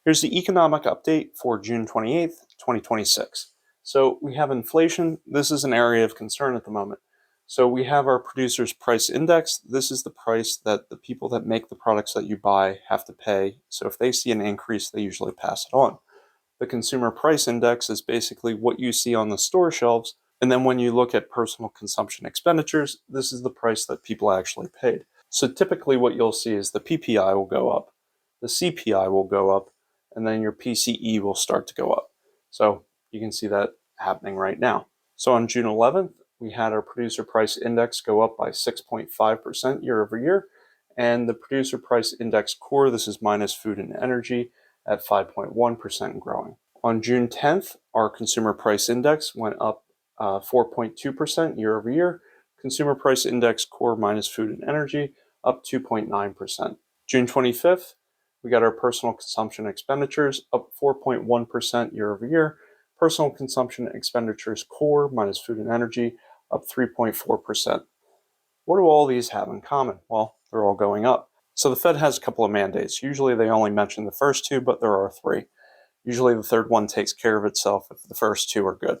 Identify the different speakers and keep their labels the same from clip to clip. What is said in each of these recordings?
Speaker 1: Here's the economic update for June 28th, 2026. So we have inflation. This is an area of concern at the moment. So we have our producer's price index. This is the price that the people that make the products that you buy have to pay. So if they see an increase, they usually pass it on. The consumer price index is basically what you see on the store shelves. And then when you look at personal consumption expenditures, this is the price that people actually paid. So typically what you'll see is the PPI will go up, the CPI will go up, and then your PCE will start to go up. So you can see that happening right now. So on June 11th, we had our producer price index go up by 6.5% year over year, and the producer price index core, this is minus food and energy, at 5.1% growing. On June 10th, our consumer price index went up 4.2% year over year. Consumer price index core minus food and energy up 2.9%. June 25th, we got our personal consumption expenditures up 4.1% year over year. Personal consumption expenditures core minus food and energy up 3.4%. What do all these have in common? Well, they're all going up. So the Fed has a couple of mandates. Usually they only mention the first two, but there are three. Usually the third one takes care of itself if the first two are good.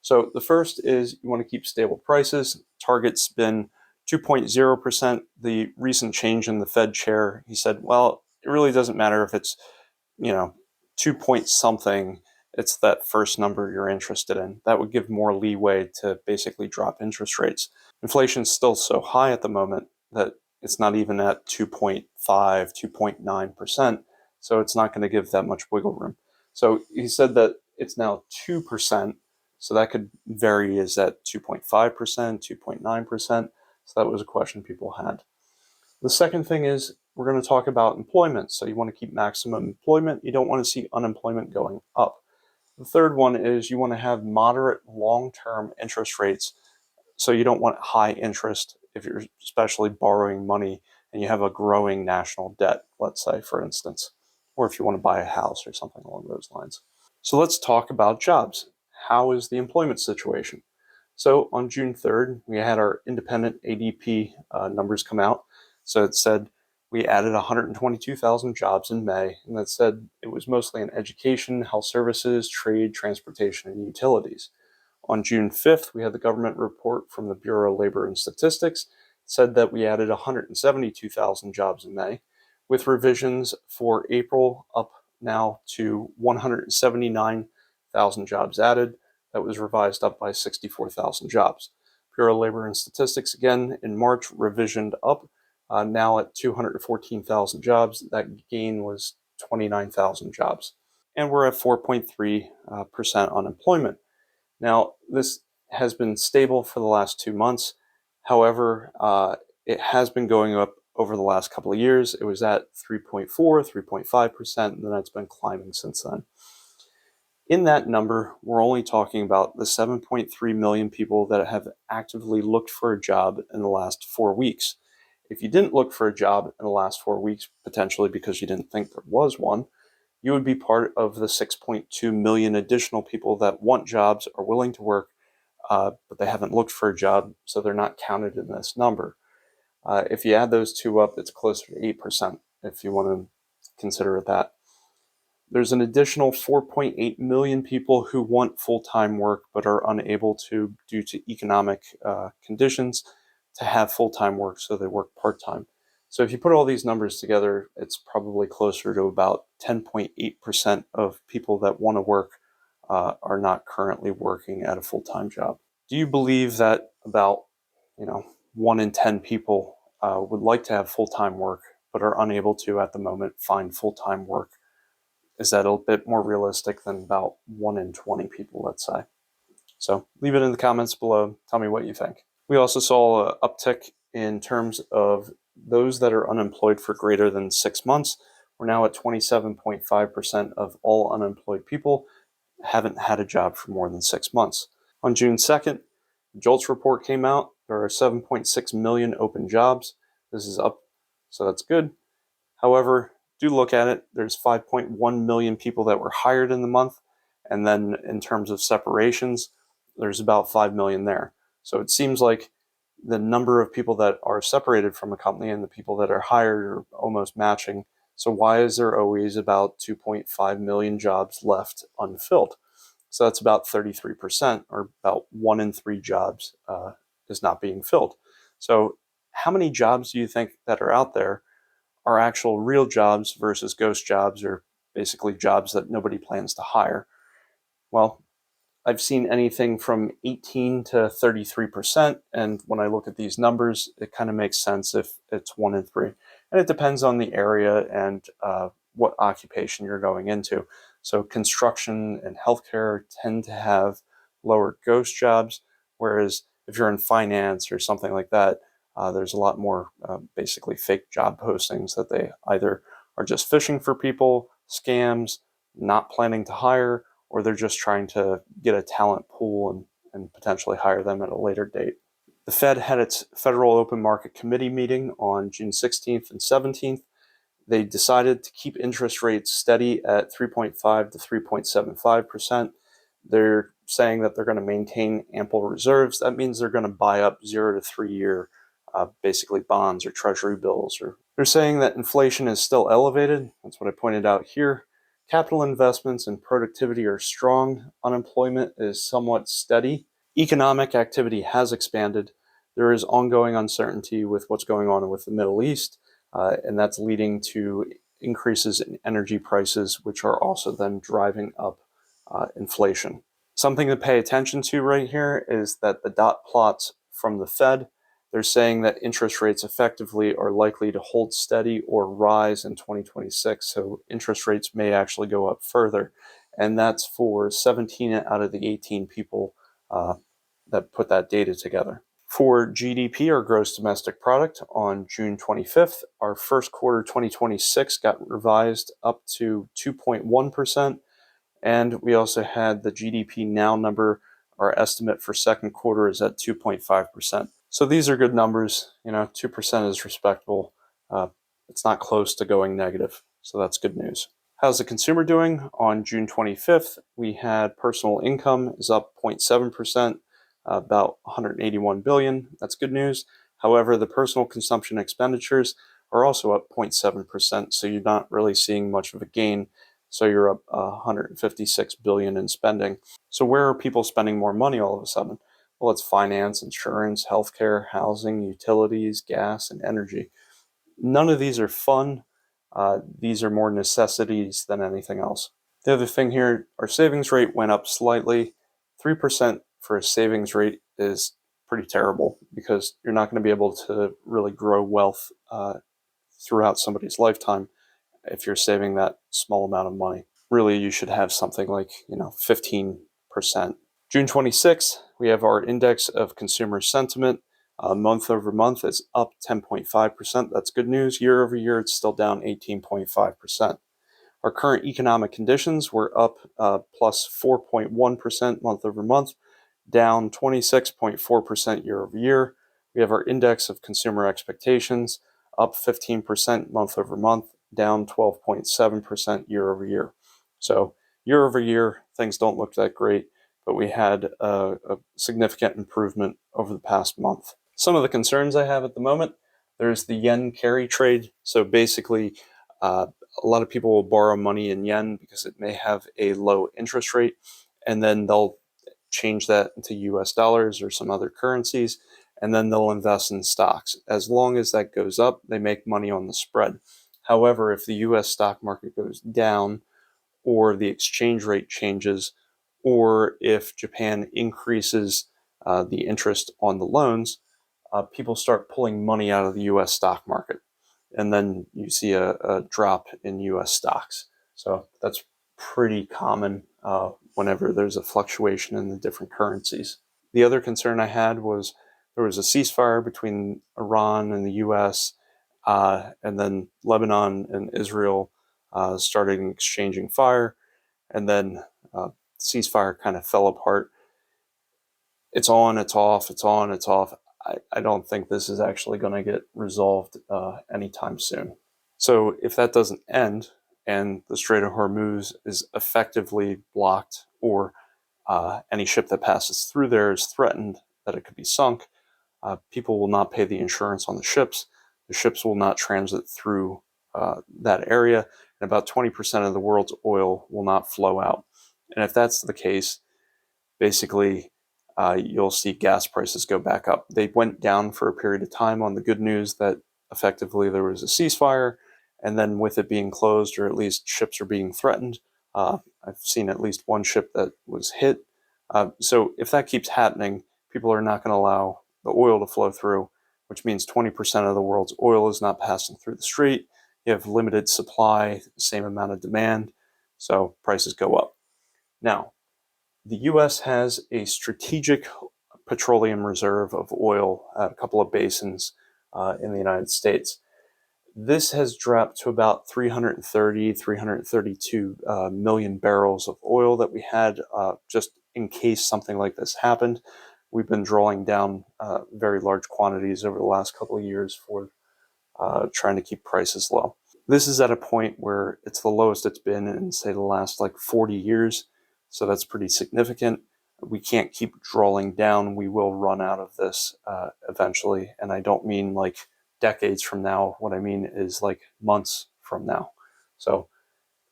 Speaker 1: So the first is you want to keep stable prices. Target's been 2.0%. The recent change in the Fed chair, he said, well, it really doesn't matter if it's, 2 point something. It's that first number you're interested in. That would give more leeway to basically drop interest rates. Inflation's still so high at the moment that it's not even at 2.5, 2.9%. So it's not going to give that much wiggle room. So he said that it's now 2%. So that could vary as at 2.5%, 2.9%. So that was a question people had. The second thing is we're going to talk about employment. So you want to keep maximum employment. You don't want to see unemployment going up. The third one is you want to have moderate long-term interest rates. So you don't want high interest if you're especially borrowing money and you have a growing national debt, let's say, for instance, or if you want to buy a house or something along those lines. So let's talk about jobs. How is the employment situation? So on June 3rd, we had our independent ADP numbers come out. So it said we added 122,000 jobs in May, and that said it was mostly in education, health services, trade, transportation, and utilities. On June 5th, we had the government report from the Bureau of Labor and Statistics. It said that we added 172,000 jobs in May, with revisions for April up now to 179,000 jobs added. That was revised up by 64,000 jobs. Bureau of Labor and Statistics, again, in March, revisioned up, now at 214,000 jobs. That gain was 29,000 jobs. And we're at 4.3% unemployment. Now, this has been stable for the last 2 months. However, it has been going up over the last couple of years. It was at 3.4, 3.5%, and then it's been climbing since then. In that number, we're only talking about the 7.3 million people that have actively looked for a job in the last 4 weeks. If you didn't look for a job in the last 4 weeks, potentially because you didn't think there was one, you would be part of the 6.2 million additional people that want jobs, are willing to work, but they haven't looked for a job, so they're not counted in this number. If you add those two up, it's closer to 8%, if you want to consider it that. There's an additional 4.8 million people who want full-time work but are unable to, due to economic conditions, to have full-time work, so they work part-time. So if you put all these numbers together, it's probably closer to about 10.8% of people that want to work are not currently working at a full-time job. Do you believe that about 1 in 10 people would like to have full-time work but are unable to at the moment find full-time work? Is that a bit more realistic than about 1 in 20 people, let's say? So leave it in the comments below. Tell me what you think. We also saw an uptick in terms of those that are unemployed for greater than 6 months. We're now at 27.5% of all unemployed people haven't had a job for more than 6 months. On June 2nd, the JOLTS report came out. There are 7.6 million open jobs. This is up, so that's good. However, do look at it. There's 5.1 million people that were hired in the month. And then in terms of separations, there's about 5 million there. So it seems like the number of people that are separated from a company and the people that are hired are almost matching. So why is there always about 2.5 million jobs left unfilled? So that's about 33%, or about 1 in 3 jobs is not being filled. So how many jobs do you think that are out there are actual real jobs versus ghost jobs, or basically jobs that nobody plans to hire? Well, I've seen anything from 18 to 33%. And when I look at these numbers, it kind of makes sense if it's 1 in 3. And it depends on the area and what occupation you're going into. So construction and healthcare tend to have lower ghost jobs, whereas if you're in finance or something like that, there's a lot more basically fake job postings that they either are just fishing for people, scams, not planning to hire, or they're just trying to get a talent pool and potentially hire them at a later date. The Fed had its Federal Open Market Committee meeting on June 16th and 17th. They decided to keep interest rates steady at 3.5 to 3.75%. They're saying that they're going to maintain ample reserves. That means they're going to buy up 0 to 3 year basically bonds or treasury bills. Or they're saying that inflation is still elevated. That's what I pointed out here. Capital investments and productivity are strong. Unemployment is somewhat steady. Economic activity has expanded. There is ongoing uncertainty with what's going on with the Middle East, and that's leading to increases in energy prices, which are also then driving up inflation. Something to pay attention to right here is that the dot plots from the Fed, they're saying that interest rates effectively are likely to hold steady or rise in 2026. So interest rates may actually go up further. And that's for 17 out of the 18 people that put that data together. For GDP, or gross domestic product, on June 25th, our first quarter 2026 got revised up to 2.1%. And we also had the GDP now number. Our estimate for second quarter is at 2.5%. So these are good numbers. 2% is respectable. It's not close to going negative. So that's good news. How's the consumer doing? On June 25th, we had personal income is up 0.7%, about 181 billion. That's good news. However, the personal consumption expenditures are also up 0.7%. So you're not really seeing much of a gain. So you're up 156 billion in spending. So where are people spending more money all of a sudden? Well, it's finance, insurance, healthcare, housing, utilities, gas, and energy. None of these are fun. These are more necessities than anything else. The other thing here, our savings rate went up slightly. 3% for a savings rate is pretty terrible, because you're not going to be able to really grow wealth throughout somebody's lifetime if you're saving that small amount of money. Really, you should have something like 15%. June 26th, we have our index of consumer sentiment. Month over month is up 10.5%. That's good news. Year over year, it's still down 18.5%. Our current economic conditions were up plus 4.1% month over month, down 26.4% year over year. We have our index of consumer expectations up 15% month over month, down 12.7% year over year. So year over year, things don't look that great, but we had a significant improvement over the past month. Some of the concerns I have at the moment, there's the yen carry trade. So basically, a lot of people will borrow money in yen because it may have a low interest rate, and then they'll change that into US dollars or some other currencies, and then they'll invest in stocks. As long as that goes up, they make money on the spread. However, if the US stock market goes down, or the exchange rate changes, or if Japan increases the interest on the loans, people start pulling money out of the US stock market. And then you see a drop in US stocks. So that's pretty common whenever there's a fluctuation in the different currencies. The other concern I had was there was a ceasefire between Iran and the US, and then Lebanon and Israel started exchanging fire, and then ceasefire kind of fell apart. It's on, it's off, it's on, it's off. I don't think this is actually going to get resolved anytime soon. So if that doesn't end and the Strait of Hormuz is effectively blocked, or any ship that passes through there is threatened that it could be sunk, people will not pay the insurance on the ships. The ships will not transit through that area, and about 20% of the world's oil will not flow out. And if that's the case, basically you'll see gas prices go back up. They went down for a period of time on the good news that effectively there was a ceasefire, and then with it being closed, or at least ships are being threatened, I've seen at least one ship that was hit. So if that keeps happening, people are not going to allow the oil to flow through, which means 20% of the world's oil is not passing through the strait. You have limited supply, same amount of demand, so prices go up. Now, the U.S. has a strategic petroleum reserve of oil at a couple of basins in the United States. This has dropped to about 332 million barrels of oil that we had just in case something like this happened. We've been drawing down very large quantities over the last couple of years for trying to keep prices low. This is at a point where it's the lowest it's been in, say, the last 40 years. So that's pretty significant. We can't keep drawing down. We will run out of this eventually. And I don't mean decades from now. What I mean is months from now. So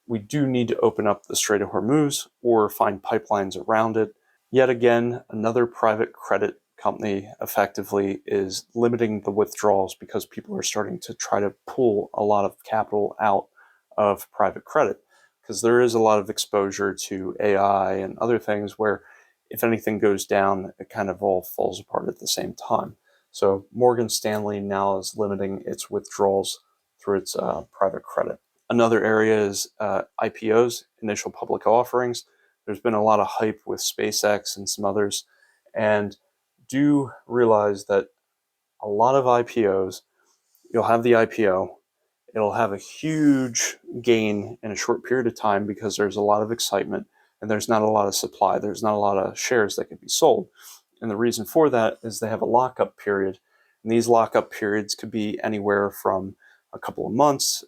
Speaker 1: we do need to open up the Strait of Hormuz or find pipelines around it. Yet again, another private credit company effectively is limiting the withdrawals because people are starting to try to pull a lot of capital out of private credit, because there is a lot of exposure to AI and other things where if anything goes down, it kind of all falls apart at the same time. So Morgan Stanley now is limiting its withdrawals through its private credit. Another area is IPOs, initial public offerings. There's been a lot of hype with SpaceX and some others, and do realize that a lot of IPOs, you'll have the IPO, it'll have a huge gain in a short period of time because there's a lot of excitement and there's not a lot of supply. There's not a lot of shares that can be sold. And the reason for that is they have a lockup period. And these lockup periods could be anywhere from a couple of months,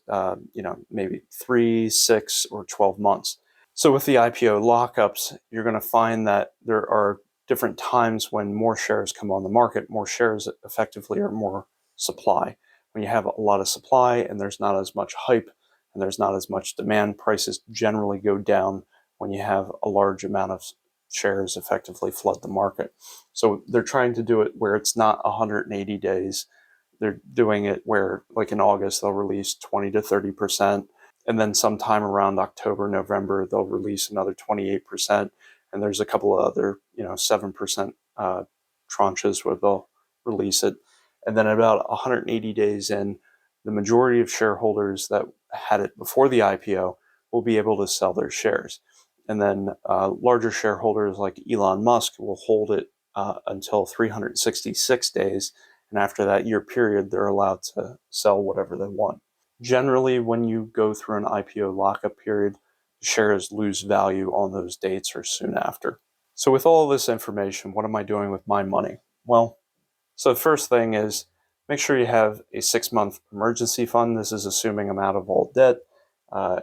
Speaker 1: maybe 3, 6, or 12 months. So with the IPO lockups, you're going to find that there are different times when more shares come on the market. More shares effectively are more supply. When you have a lot of supply and there's not as much hype and there's not as much demand, prices generally go down when you have a large amount of shares effectively flood the market. So they're trying to do it where it's not 180 days. They're doing it where, in August, they'll release 20 to 30%. And then sometime around October, November, they'll release another 28%. And there's a couple of other, 7% tranches where they'll release it. And then about 180 days in, the majority of shareholders that had it before the IPO will be able to sell their shares. And then larger shareholders like Elon Musk will hold it until 366 days. And after that year period, they're allowed to sell whatever they want. Generally, when you go through an IPO lockup period, shares lose value on those dates or soon after. So with all this information, what am I doing with my money? Well, so the first thing is make sure you have a 6-month emergency fund. This is assuming I'm out of all debt,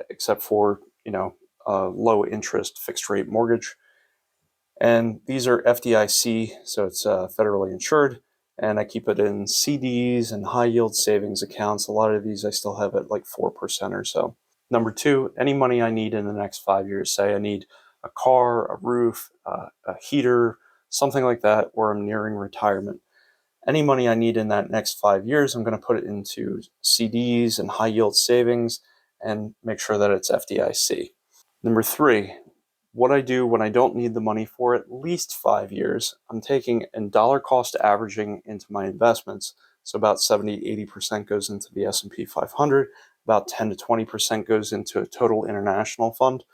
Speaker 1: except for, a low interest fixed rate mortgage. And these are FDIC, so it's federally insured. And I keep it in CDs and high yield savings accounts. A lot of these I still have at 4% or so. Number 2, any money I need in the next 5 years, say I need a car, a roof, a heater, something like that, or I'm nearing retirement. Any money I need in that next 5 years, I'm going to put it into CDs and high yield savings and make sure that it's FDIC. Number 3, what I do when I don't need the money for at least 5 years, I'm taking and dollar cost averaging into my investments. So about 70-80% goes into the S&P 500, about 10 to 20% goes into a total international fund,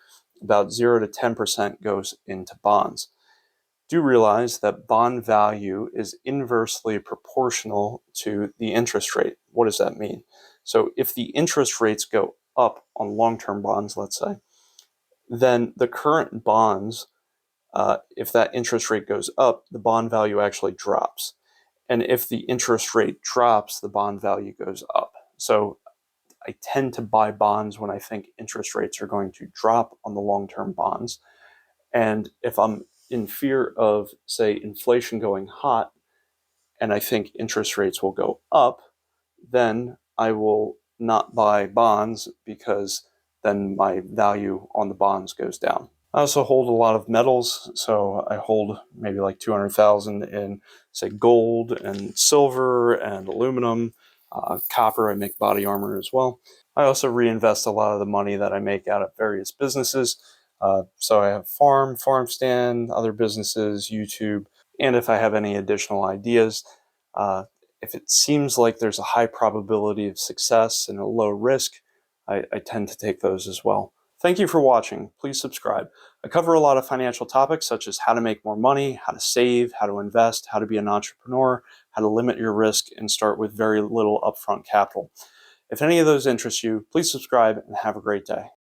Speaker 1: about 0 to 10% goes into bonds. Do realize that bond value is inversely proportional to the interest rate. What does that mean? So if the interest rates go up on long-term bonds, let's say, then the current bonds, if that interest rate goes up, the bond value actually drops. And if the interest rate drops, the bond value goes up. So I tend to buy bonds when I think interest rates are going to drop on the long-term bonds. And if I'm in fear of, say, inflation going hot, and I think interest rates will go up, then I will not buy bonds because then my value on the bonds goes down. I also hold a lot of metals, so I hold maybe like 200,000 in, say, gold and silver and aluminum, copper. I make body armor as well. I also reinvest a lot of the money that I make out of various businesses. So I have farm stand, other businesses, YouTube, and if I have any additional ideas, if it seems like there's a high probability of success and a low risk, I tend to take those as well. Thank you for watching. Please subscribe. I cover a lot of financial topics such as how to make more money, how to save, how to invest, how to be an entrepreneur, how to limit your risk and start with very little upfront capital. If any of those interest you, please subscribe and have a great day.